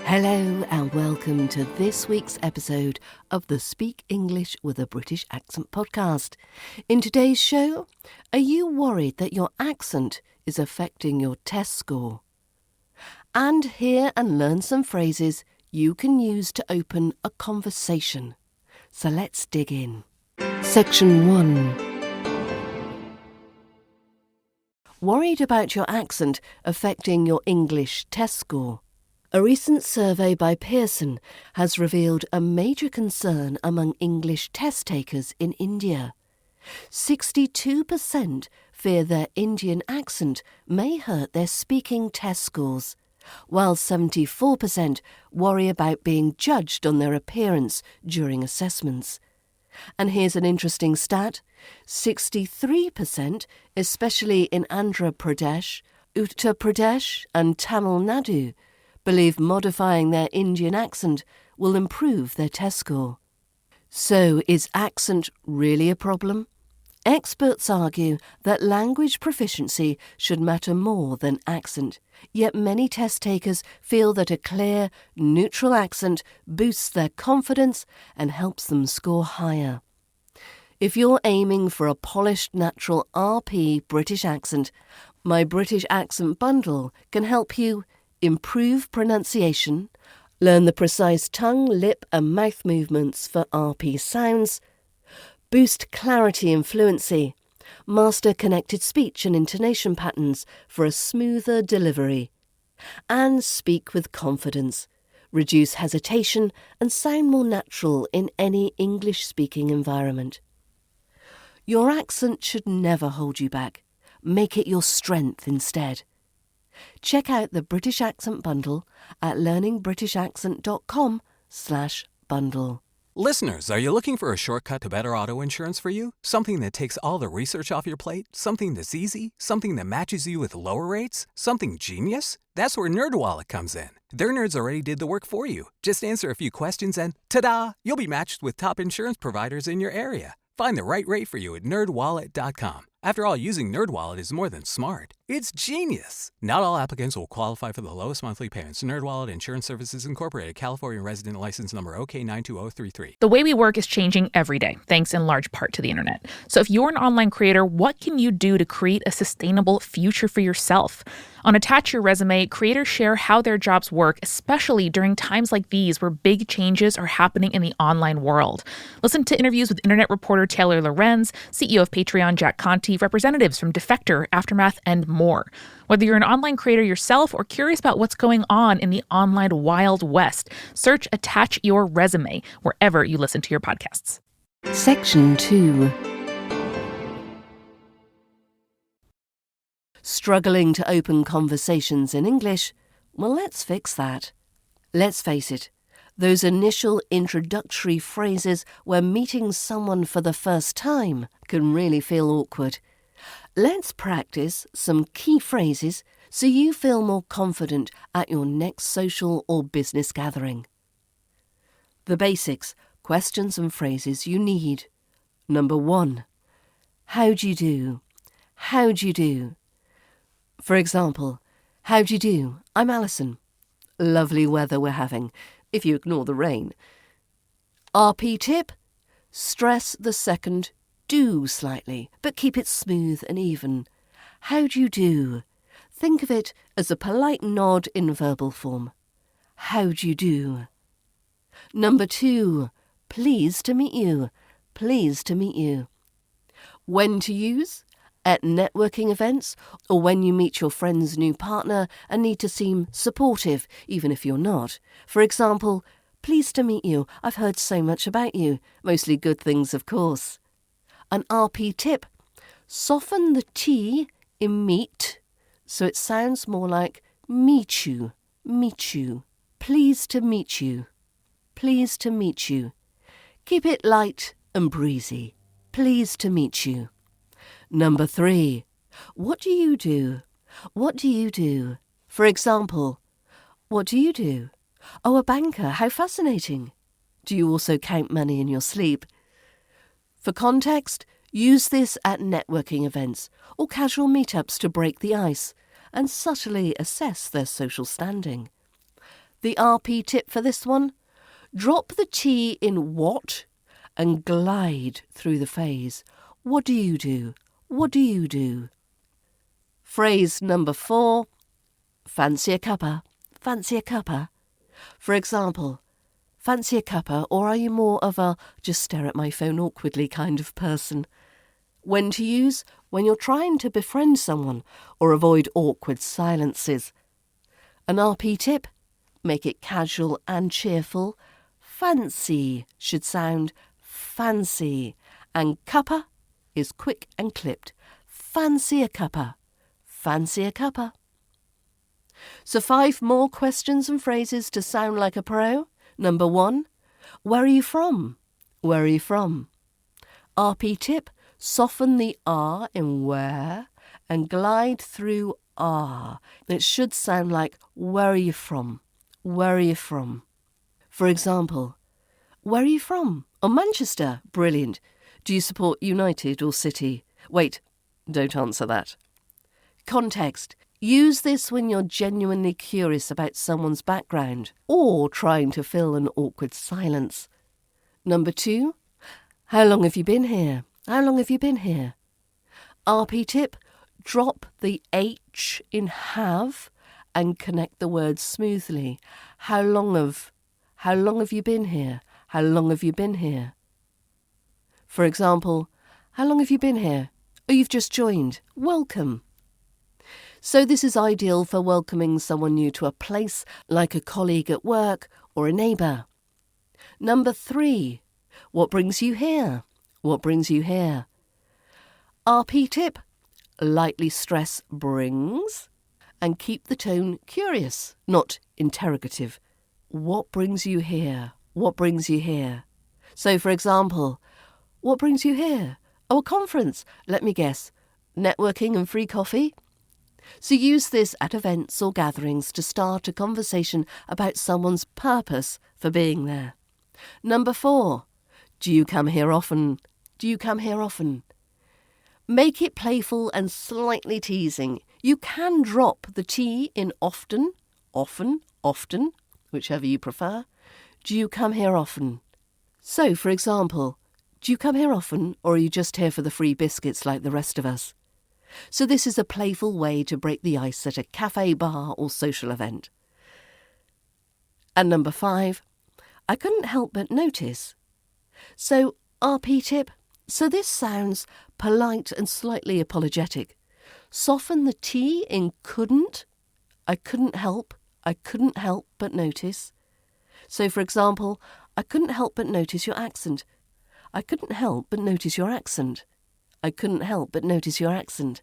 Hello and welcome to this week's episode of the Speak English with a British Accent podcast. In today's show, are you worried that your accent is affecting your test score? And hear and learn some phrases you can use to open a conversation. So let's dig in. Section 1. Worried about your accent affecting your English test score? A recent survey by Pearson has revealed a major concern among English test takers in India. 62% fear their Indian accent may hurt their speaking test scores, while 74% worry about being judged on their appearance during assessments. And here's an interesting stat: 63%, especially in Andhra Pradesh, Uttar Pradesh and Tamil Nadu, believe modifying their Indian accent will improve their test score. So, is accent really a problem? Experts argue that language proficiency should matter more than accent, yet many test takers feel that a clear, neutral accent boosts their confidence and helps them score higher. If you're aiming for a polished, natural RP British accent, my British Accent Bundle can help you improve pronunciation, learn the precise tongue, lip and mouth movements for RP sounds, boost clarity and fluency, master connected speech and intonation patterns for a smoother delivery, and speak with confidence, reduce hesitation and sound more natural in any English-speaking environment. Your accent should never hold you back. Make it your strength instead. Check out the British Accent Bundle at learningbritishaccent.com/bundle. Listeners, are you looking for a shortcut to better auto insurance for you? Something that takes all the research off your plate? Something that's easy? Something that matches you with lower rates? Something genius? That's where NerdWallet comes in. Their nerds already did the work for you. Just answer a few questions and ta-da! You'll be matched with top insurance providers in your area. Find the right rate for you at nerdwallet.com. After all, using NerdWallet is more than smart. It's genius. Not all applicants will qualify for the lowest monthly payments. NerdWallet Insurance Services Incorporated, California resident license number OK92033. The way we work is changing every day, thanks in large part to the internet. So if you're an online creator, what can you do to create a sustainable future for yourself? On Attach Your Resume, creators share how their jobs work, especially during times like these where big changes are happening in the online world. Listen to interviews with internet reporter Taylor Lorenz, CEO of Patreon Jack Conte, representatives from Defector, Aftermath, and more. Whether you're an online creator yourself or curious about what's going on in the online Wild West, search Attach Your Resume wherever you listen to your podcasts. Section 2. Struggling to open conversations in English? Well, let's fix that. Let's face it, those initial introductory phrases when meeting someone for the first time can really feel awkward. Let's practice some key phrases so you feel more confident at your next social or business gathering. The basics, questions and phrases you need. Number 1. How do you do? How do you do? For example, how do you do? I'm Alison. Lovely weather we're having, if you ignore the rain. RP tip? Stress the second do slightly, but keep it smooth and even. How do you do? Think of it as a polite nod in verbal form. How do you do? Number 2. Pleased to meet you. Pleased to meet you. When to use? At networking events, or when you meet your friend's new partner and need to seem supportive, even if you're not. For example, pleased to meet you. I've heard so much about you. Mostly good things, of course. An RP tip: soften the T in meet, so it sounds more like meet you, meet you. Pleased to meet you. Pleased to meet you. Keep it light and breezy. Pleased to meet you. Number 3. What do you do? What do you do? For example, what do you do? Oh, a banker. How fascinating. Do you also count money in your sleep? For context, use this at networking events or casual meetups to break the ice and subtly assess their social standing. The RP tip for this one? Drop the T in what and glide through the phrase. What do you do? What do you do? Phrase number 4. Fancy a cuppa? Fancy a cuppa? For example, fancy a cuppa, or are you more of a just stare at my phone awkwardly kind of person? When to use? When you're trying to befriend someone or avoid awkward silences. An RP tip? Make it casual and cheerful. Fancy should sound fancy. And cuppa is quick and clipped. Fancy a cuppa. Fancy a cuppa. So 5 more questions and phrases to sound like a pro. Number 1, where are you from? Where are you from? RP tip, soften the R in where and glide through R. It should sound like, where are you from? Where are you from? For example, where are you from? Oh, Manchester. Brilliant. Do you support United or City? Wait, don't answer that. Context. Use this when you're genuinely curious about someone's background or trying to fill an awkward silence. Number 2, how long have you been here? How long have you been here? RP tip, drop the H in have and connect the words smoothly. How long have you been here? How long have you been here? For example, how long have you been here? Oh, you've just joined. Welcome. So this is ideal for welcoming someone new to a place, like a colleague at work or a neighbour. Number 3, what brings you here? What brings you here? RP tip, lightly stress brings and keep the tone curious, not interrogative. What brings you here? What brings you here? So, for example, what brings you here? Oh, a conference. Let me guess. Networking and free coffee? So use this at events or gatherings to start a conversation about someone's purpose for being there. Number 4, do you come here often? Do you come here often? Make it playful and slightly teasing. You can drop the T in often, often, often, whichever you prefer. Do you come here often? So, for example, do you come here often, or are you just here for the free biscuits like the rest of us? So this is a playful way to break the ice at a cafe, bar or social event. And number 5, I couldn't help but notice. So RP tip, so this sounds polite and slightly apologetic. Soften the T in couldn't. I couldn't help but notice. So for example, I couldn't help but notice your accent. I couldn't help but notice your accent. I couldn't help but notice your accent.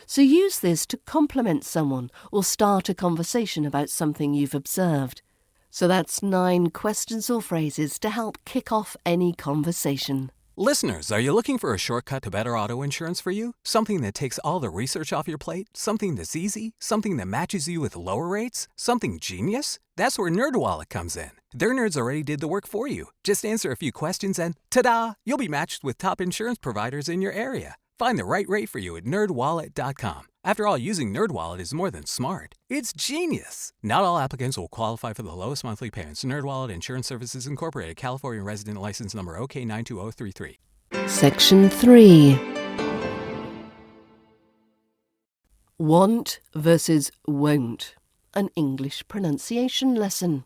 So use this to compliment someone or start a conversation about something you've observed. So that's 9 questions or phrases to help kick off any conversation. Listeners, are you looking for a shortcut to better auto insurance for you? Something that takes all the research off your plate? Something that's easy? Something that matches you with lower rates? Something genius? That's where NerdWallet comes in. Their nerds already did the work for you. Just answer a few questions and ta-da! You'll be matched with top insurance providers in your area. Find the right rate for you at NerdWallet.com. After all, using NerdWallet is more than smart. It's genius. Not all applicants will qualify for the lowest monthly payments. NerdWallet Insurance Services Incorporated. California resident license number OK92033. Section 3. Want versus won't. An English pronunciation lesson.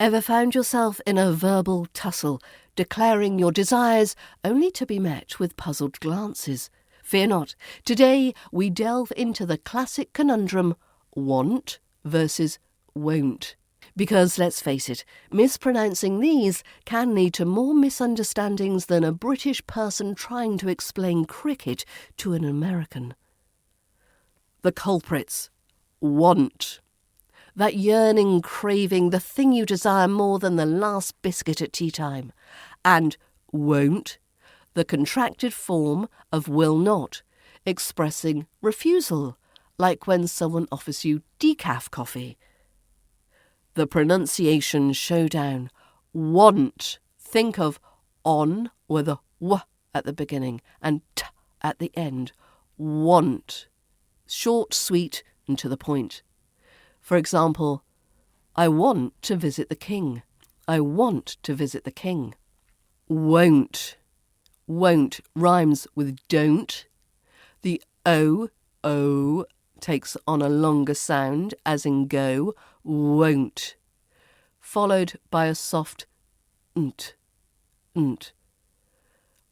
Ever found yourself in a verbal tussle, declaring your desires only to be met with puzzled glances? Fear not. Today we delve into the classic conundrum, want versus won't. Because, let's face it, mispronouncing these can lead to more misunderstandings than a British person trying to explain cricket to an American. The culprits. Want. That yearning craving, the thing you desire more than the last biscuit at tea time. And won't. The contracted form of will not, expressing refusal, like when someone offers you decaf coffee. The pronunciation showdown. Want. Think of on with a w at the beginning and t at the end. Want. Short, sweet, and to the point. For example, I want to visit the king. I want to visit the king. Won't. Won't rhymes with don't. The O takes on a longer sound, as in go, won't, followed by a soft nt.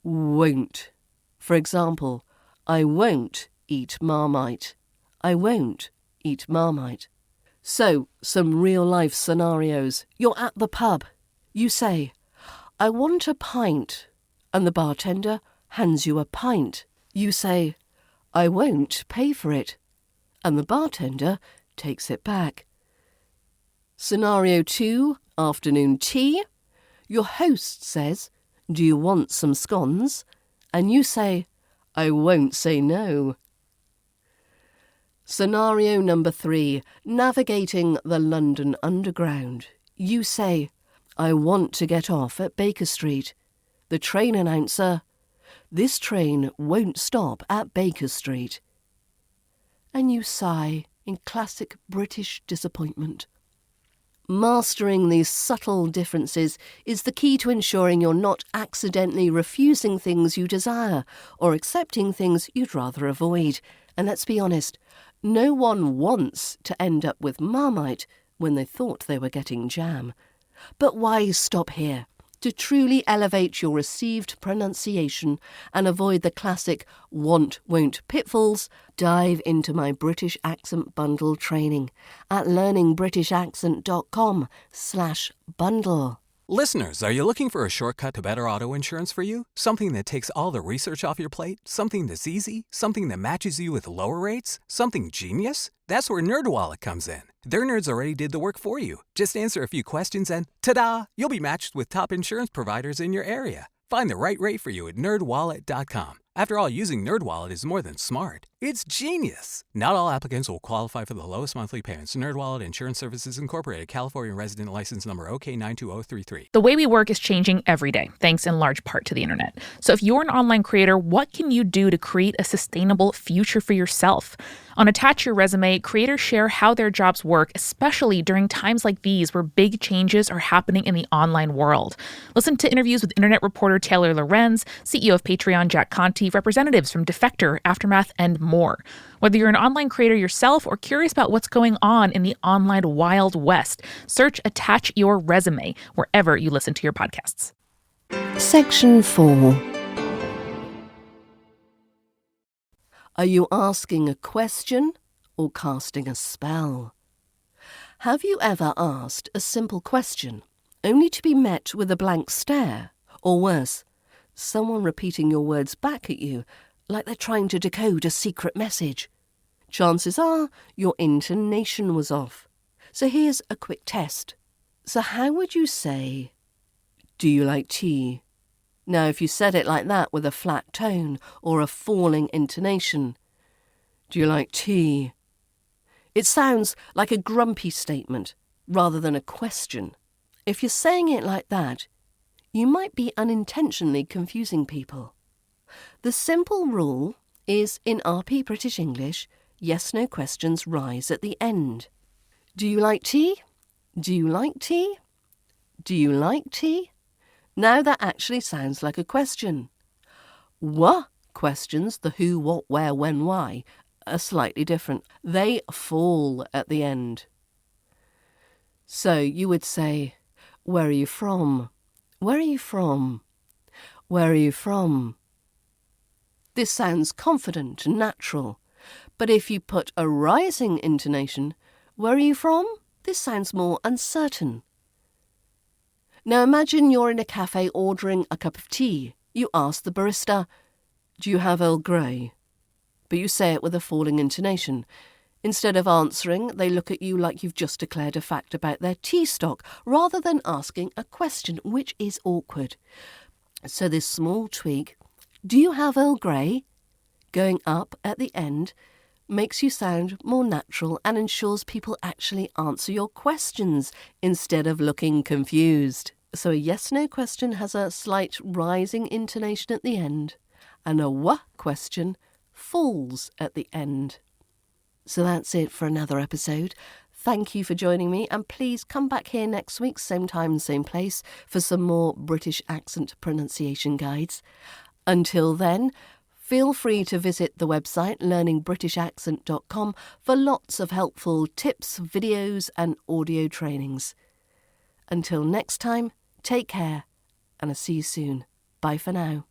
Won't. For example, I won't eat Marmite. I won't eat Marmite. So, some real-life scenarios. You're at the pub. You say, I want a pint, and the bartender hands you a pint. You say, I won't pay for it, and the bartender takes it back. Scenario 2, afternoon tea. Your host says, do you want some scones? And you say, I won't say no. Scenario number 3, navigating the London Underground. You say, I want to get off at Baker Street. The train announcer, this train won't stop at Baker Street. And you sigh in classic British disappointment. Mastering these subtle differences is the key to ensuring you're not accidentally refusing things you desire or accepting things you'd rather avoid. And let's be honest, no one wants to end up with Marmite when they thought they were getting jam. But why stop here? To truly elevate your received pronunciation and avoid the classic want-won't pitfalls, dive into my British Accent Bundle training at learningbritishaccent.com/bundle. Listeners, are you looking for a shortcut to better auto insurance for you? Something that takes all the research off your plate? Something that's easy? Something that matches you with lower rates? Something genius? That's where NerdWallet comes in. Their nerds already did the work for you. Just answer a few questions and ta-da! You'll be matched with top insurance providers in your area. Find the right rate for you at NerdWallet.com. After all, using NerdWallet is more than smart. It's genius. Not all applicants will qualify for the lowest monthly payments. NerdWallet Insurance Services Incorporated. California resident license number OK92033. The way we work is changing every day, thanks in large part to the internet. So if you're an online creator, what can you do to create a sustainable future for yourself? On Attach Your Resume, creators share how their jobs work, especially during times like these where big changes are happening in the online world. Listen to interviews with internet reporter Taylor Lorenz, CEO of Patreon Jack Conte, representatives from Defector, Aftermath, and more. Whether you're an online creator yourself or curious about what's going on in the online Wild West, search Attach Your Resume wherever you listen to your podcasts. Section 4. Are you asking a question or casting a spell? Have you ever asked a simple question only to be met with a blank stare? Or worse, someone repeating your words back at you like they're trying to decode a secret message? Chances are your intonation was off. So here's a quick test. So how would you say, do you like tea? Now, if you said it like that with a flat tone or a falling intonation, do you like tea? It sounds like a grumpy statement rather than a question. If you're saying it like that, you might be unintentionally confusing people. The simple rule is in RP British English, yes-no questions rise at the end. Do you like tea? Do you like tea? Do you like tea? Now that actually sounds like a question. What questions, the who, what, where, when, why, are slightly different. They fall at the end. So you would say, where are you from? Where are you from? Where are you from? This sounds confident and natural. But if you put a rising intonation, where are you from? This sounds more uncertain. Now imagine you're in a cafe ordering a cup of tea. You ask the barista, do you have Earl Grey? But you say it with a falling intonation. Instead of answering, they look at you like you've just declared a fact about their tea stock, rather than asking a question, which is awkward. So this small tweak, do you have Earl Grey, going up at the end, makes you sound more natural and ensures people actually answer your questions instead of looking confused. So a yes-no question has a slight rising intonation at the end, and a what question falls at the end. So that's it for another episode. thank you for joining me, and please come back here next week, same time, same place, for some more British accent pronunciation guides. Until then, feel free to visit the website learningbritishaccent.com for lots of helpful tips, videos and audio trainings. Until next time, take care, and I'll see you soon. Bye for now.